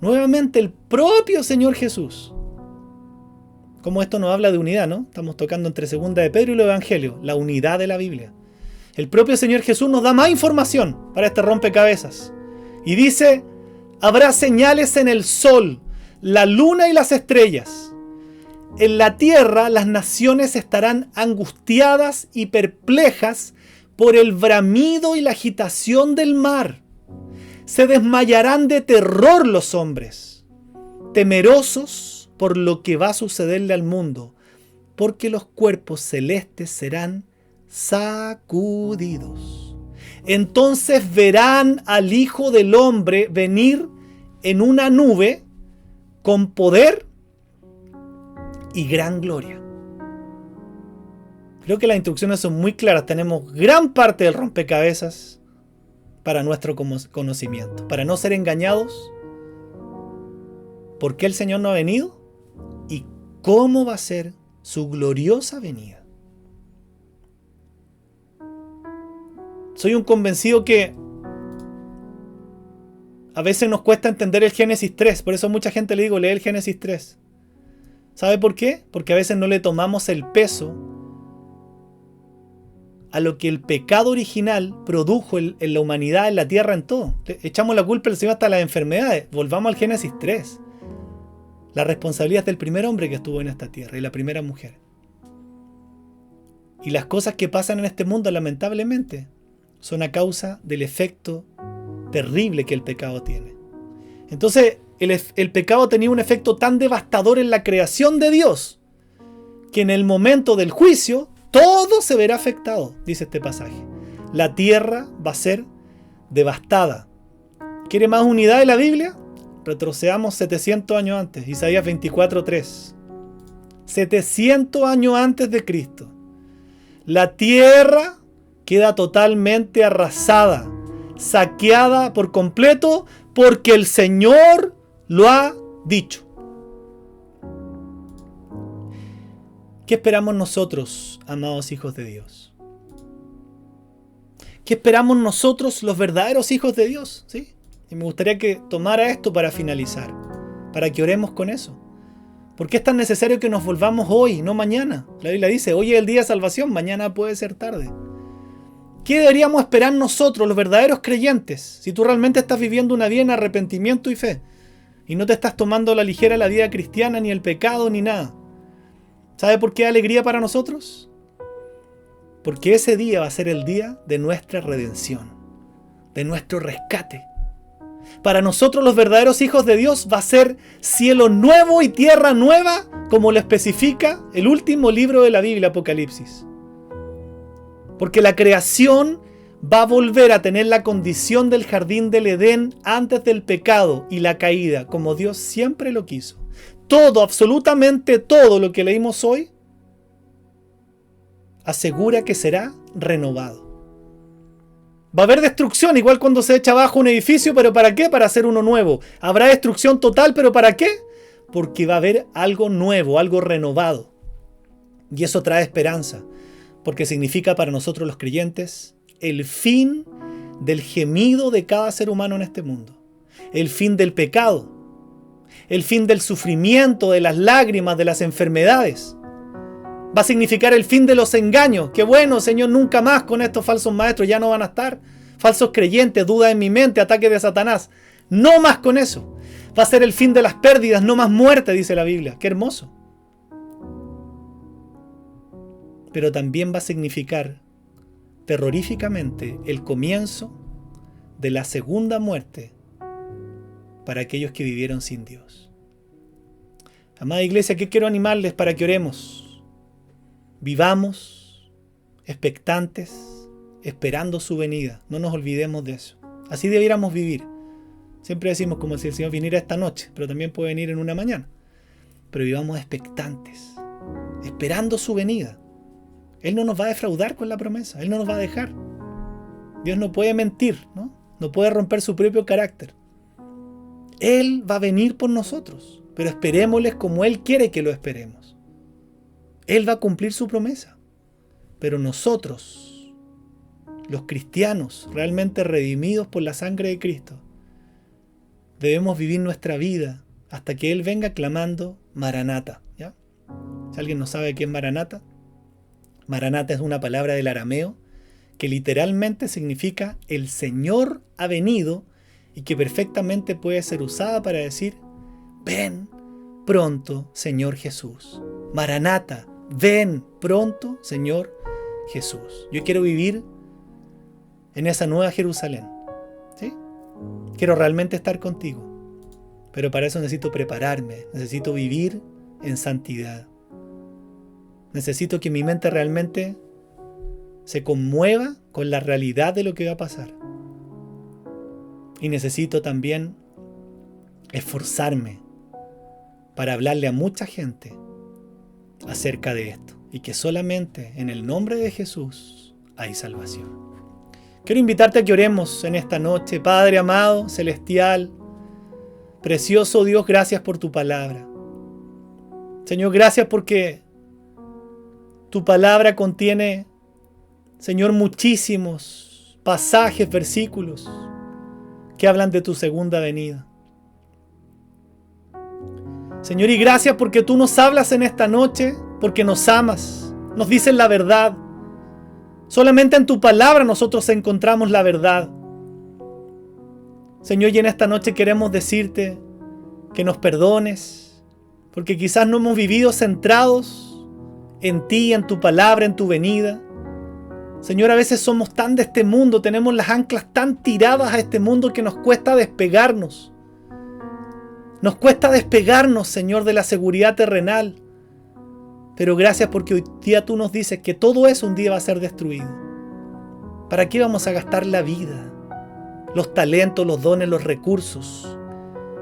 nuevamente el propio Señor Jesús. Como esto nos habla de unidad, ¿no? Estamos tocando entre Segunda de Pedro y los Evangelios. La unidad de la Biblia. El propio Señor Jesús nos da más información para este rompecabezas. Y dice, habrá señales en el sol, la luna y las estrellas. En la tierra las naciones estarán angustiadas y perplejas por el bramido y la agitación del mar. Se desmayarán de terror los hombres, temerosos por lo que va a sucederle al mundo, porque los cuerpos celestes serán sacudidos. Entonces verán al Hijo del Hombre venir en una nube con poder y gran gloria. Creo que las instrucciones son muy claras. Tenemos gran parte del rompecabezas para nuestro conocimiento. Para no ser engañados. ¿Por qué el Señor no ha venido? ¿Y cómo va a ser su gloriosa venida? Soy un convencido que a veces nos cuesta entender el Génesis 3. Por eso a mucha gente le digo, lee el Génesis 3. ¿Sabe por qué? Porque a veces no le tomamos el peso a lo que el pecado original produjo en la humanidad, en la tierra, en todo. Le echamos la culpa al Señor hasta las enfermedades. Volvamos al Génesis 3. La responsabilidad es del primer hombre que estuvo en esta tierra y la primera mujer. Y las cosas que pasan en este mundo, lamentablemente, son a causa del efecto terrible que el pecado tiene. Entonces, el pecado tenía un efecto tan devastador en la creación de Dios, que en el momento del juicio, todo se verá afectado, dice este pasaje. La tierra va a ser devastada. ¿Quiere más unidad de la Biblia? Retrocedamos 700 años antes, Isaías 24:3. 700 años antes de Cristo. La tierra queda totalmente arrasada, saqueada por completo, porque el Señor lo ha dicho. ¿Qué esperamos nosotros, amados hijos de Dios? ¿Qué esperamos nosotros, los verdaderos hijos de Dios? ¿Sí? Y me gustaría que tomara esto para finalizar, para que oremos con eso. ¿Por qué es tan necesario que nos volvamos hoy, no mañana? La Biblia dice, hoy es el día de salvación, mañana puede ser tarde. ¿Qué deberíamos esperar nosotros, los verdaderos creyentes, si tú realmente estás viviendo una vida en arrepentimiento y fe, y no te estás tomando a la ligera la vida cristiana, ni el pecado, ni nada? ¿Sabe por qué alegría para nosotros? Porque ese día va a ser el día de nuestra redención, de nuestro rescate. Para nosotros los verdaderos hijos de Dios va a ser cielo nuevo y tierra nueva, como lo especifica el último libro de la Biblia, Apocalipsis. Porque la creación va a volver a tener la condición del jardín del Edén antes del pecado y la caída, como Dios siempre lo quiso. Todo, absolutamente todo lo que leímos hoy, asegura que será renovado. Va a haber destrucción, igual cuando se echa abajo un edificio, pero ¿para qué? Para hacer uno nuevo. Habrá destrucción total, pero ¿para qué? Porque va a haber algo nuevo, algo renovado. Y eso trae esperanza, porque significa para nosotros los creyentes el fin del gemido de cada ser humano en este mundo. El fin del pecado. El fin del sufrimiento, de las lágrimas, de las enfermedades. Va a significar el fin de los engaños. Que bueno, Señor, nunca más con estos falsos maestros ya no van a estar. Falsos creyentes, dudas en mi mente, ataque de Satanás. No más con eso. Va a ser el fin de las pérdidas, no más muerte, dice la Biblia. Qué hermoso. Pero también va a significar terroríficamente el comienzo de la segunda muerte para aquellos que vivieron sin Dios. Amada iglesia, ¿qué quiero animarles para que oremos? Vivamos expectantes, esperando su venida. No nos olvidemos de eso. Así debiéramos vivir. Siempre decimos como si el Señor viniera esta noche, pero también puede venir en una mañana. Pero vivamos expectantes, esperando su venida. Él no nos va a defraudar con la promesa. Él no nos va a dejar. Dios no puede mentir, ¿no? No puede romper su propio carácter. Él va a venir por nosotros, pero esperémosles como Él quiere que lo esperemos. Él va a cumplir su promesa. Pero nosotros, los cristianos realmente redimidos por la sangre de Cristo, debemos vivir nuestra vida hasta que Él venga clamando Maranata. ¿Ya? Si alguien no sabe qué es Maranata, Maranata es una palabra del arameo que literalmente significa el Señor ha venido y que perfectamente puede ser usada para decir ven pronto, Señor Jesús. Maranata, ven pronto, Señor Jesús. Yo quiero vivir en esa nueva Jerusalén. ¿Sí? Quiero realmente estar contigo. Pero para eso necesito prepararme. Necesito vivir en santidad. Necesito que mi mente realmente se conmueva con la realidad de lo que va a pasar. Y necesito también esforzarme para hablarle a mucha gente acerca de esto. Y que solamente en el nombre de Jesús hay salvación. Quiero invitarte a que oremos en esta noche. Padre amado, celestial, precioso Dios, gracias por tu palabra. Señor, gracias porque tu palabra contiene, Señor, muchísimos pasajes, versículos que hablan de tu segunda venida. Señor, y gracias porque tú nos hablas en esta noche, porque nos amas, nos dices la verdad. Solamente en tu palabra nosotros encontramos la verdad. Señor, y en esta noche queremos decirte que nos perdones, porque quizás no hemos vivido centrados en ti, en tu palabra, en tu venida. Señor, a veces somos tan de este mundo, tenemos las anclas tan tiradas a este mundo que nos cuesta despegarnos. Nos cuesta despegarnos, Señor, de la seguridad terrenal. Pero gracias porque hoy día tú nos dices que todo eso un día va a ser destruido. ¿Para qué vamos a gastar la vida, los talentos, los dones, los recursos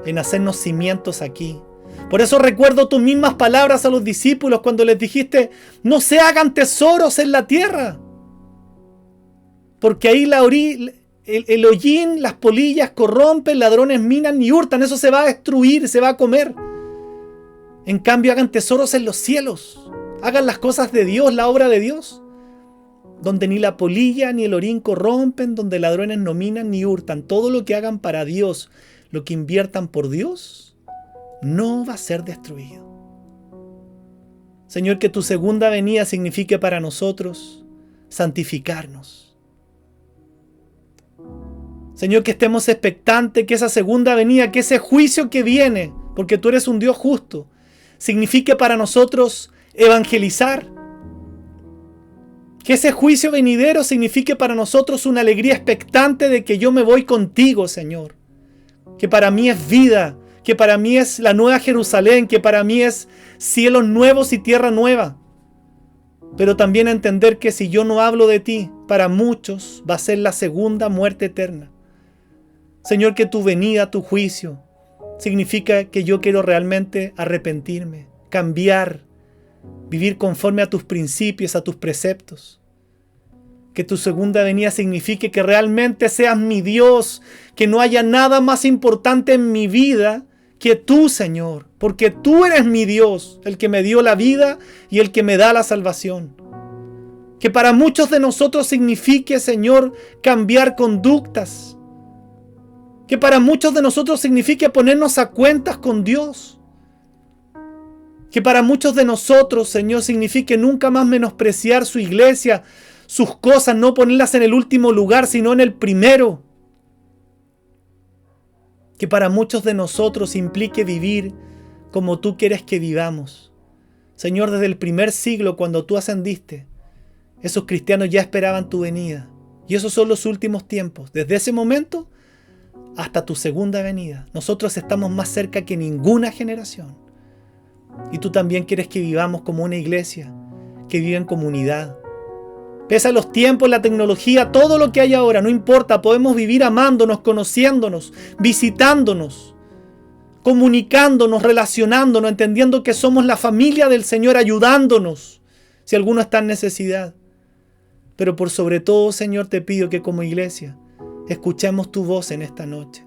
en hacernos cimientos aquí? Por eso recuerdo tus mismas palabras a los discípulos cuando les dijiste, no se hagan tesoros en la tierra. Porque ahí el hollín, las polillas corrompen, ladrones minan y hurtan. Eso se va a destruir, se va a comer. En cambio, hagan tesoros en los cielos. Hagan las cosas de Dios, la obra de Dios. Donde ni la polilla ni el orín corrompen, donde ladrones no minan ni hurtan. Todo lo que hagan para Dios, lo que inviertan por Dios, no va a ser destruido. Señor, que tu segunda venida signifique para nosotros santificarnos. Señor, que estemos expectantes que esa segunda venida, que ese juicio que viene, porque tú eres un Dios justo, signifique para nosotros evangelizar. Que ese juicio venidero signifique para nosotros una alegría expectante de que yo me voy contigo, Señor. Que para mí es vida, que para mí es la nueva Jerusalén, que para mí es cielos nuevos y tierra nueva. pero también a entender que si yo no hablo de ti, para muchos va a ser la segunda muerte eterna. Señor, que tu venida, tu juicio, significa que yo quiero realmente arrepentirme, cambiar, vivir conforme a tus principios, a tus preceptos. Que tu segunda venida signifique que realmente seas mi Dios, que no haya nada más importante en mi vida que tú, Señor, porque tú eres mi Dios, el que me dio la vida y el que me da la salvación. Que para muchos de nosotros signifique, Señor, cambiar conductas. Que para muchos de nosotros signifique ponernos a cuentas con Dios. Que para muchos de nosotros, Señor, signifique nunca más menospreciar su iglesia, sus cosas, no ponerlas en el último lugar, sino en el primero. Que para muchos de nosotros implique vivir como tú quieres que vivamos. Señor, desde el primer siglo, cuando tú ascendiste, esos cristianos ya esperaban tu venida. Y esos son los últimos tiempos. Desde ese momento hasta tu segunda venida. Nosotros estamos más cerca que ninguna generación. Y tú también quieres que vivamos como una iglesia, que vive en comunidad. Pese a los tiempos, la tecnología, todo lo que hay ahora, no importa, podemos vivir amándonos, conociéndonos, visitándonos, comunicándonos, relacionándonos, entendiendo que somos la familia del Señor, ayudándonos si alguno está en necesidad. Pero por sobre todo, Señor, te pido que como iglesia escuchemos tu voz en esta noche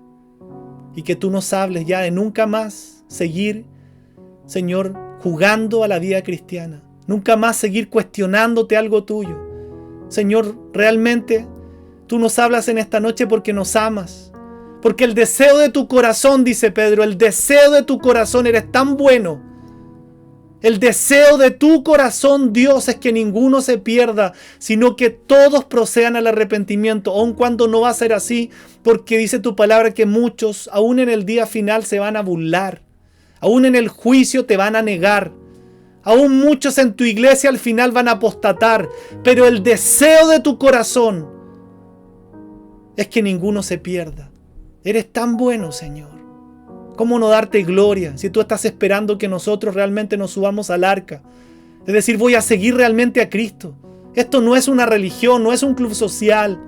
y que tú nos hables ya de nunca más seguir, Señor, jugando a la vida cristiana, nunca más seguir cuestionándote algo tuyo. Señor, realmente tú nos hablas en esta noche porque nos amas. Porque el deseo de tu corazón, dice Pedro, el deseo de tu corazón, eres tan bueno. El deseo de tu corazón, Dios, es que ninguno se pierda, sino que todos procedan al arrepentimiento, aun cuando no va a ser así, porque dice tu palabra que muchos, aún en el día final, se van a burlar. Aún en el juicio te van a negar. Aún muchos en tu iglesia al final van a apostatar, pero el deseo de tu corazón es que ninguno se pierda. Eres tan bueno, Señor. ¿Cómo no darte gloria si tú estás esperando que nosotros realmente nos subamos al arca? Es decir, voy a seguir realmente a Cristo. Esto no es una religión, no es un club social.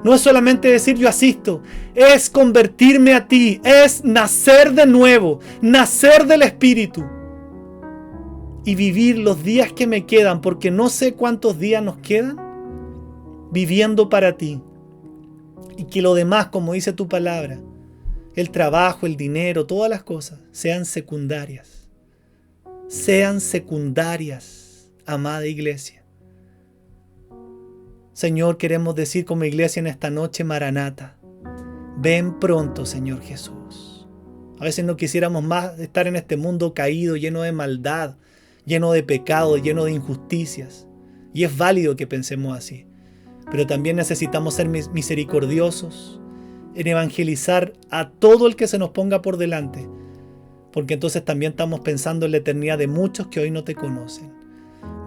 No es solamente decir yo asisto, es convertirme a ti, es nacer de nuevo, nacer del Espíritu. Y vivir los días que me quedan, porque no sé cuántos días nos quedan, viviendo para ti. Y que lo demás, como dice tu palabra, el trabajo, el dinero, todas las cosas, sean secundarias. Sean secundarias, amada iglesia. Señor, queremos decir como iglesia en esta noche, Maranata. Ven pronto, Señor Jesús. A veces no quisiéramos más estar en este mundo caído, lleno de maldad, lleno de pecado, lleno de injusticias. Y es válido que pensemos así. Pero también necesitamos ser misericordiosos en evangelizar a todo el que se nos ponga por delante. Porque entonces también estamos pensando en la eternidad de muchos que hoy no te conocen.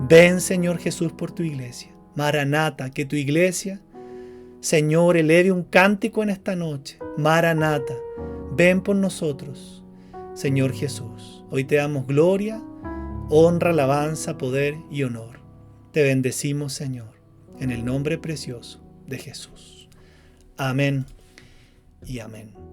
Ven, Señor Jesús, por tu iglesia. Maranata, que tu iglesia, Señor, eleve un cántico en esta noche. Maranata, ven por nosotros, Señor Jesús. Hoy te damos gloria, honra, alabanza, poder y honor. Te bendecimos, Señor, en el nombre precioso de Jesús. Amén y amén.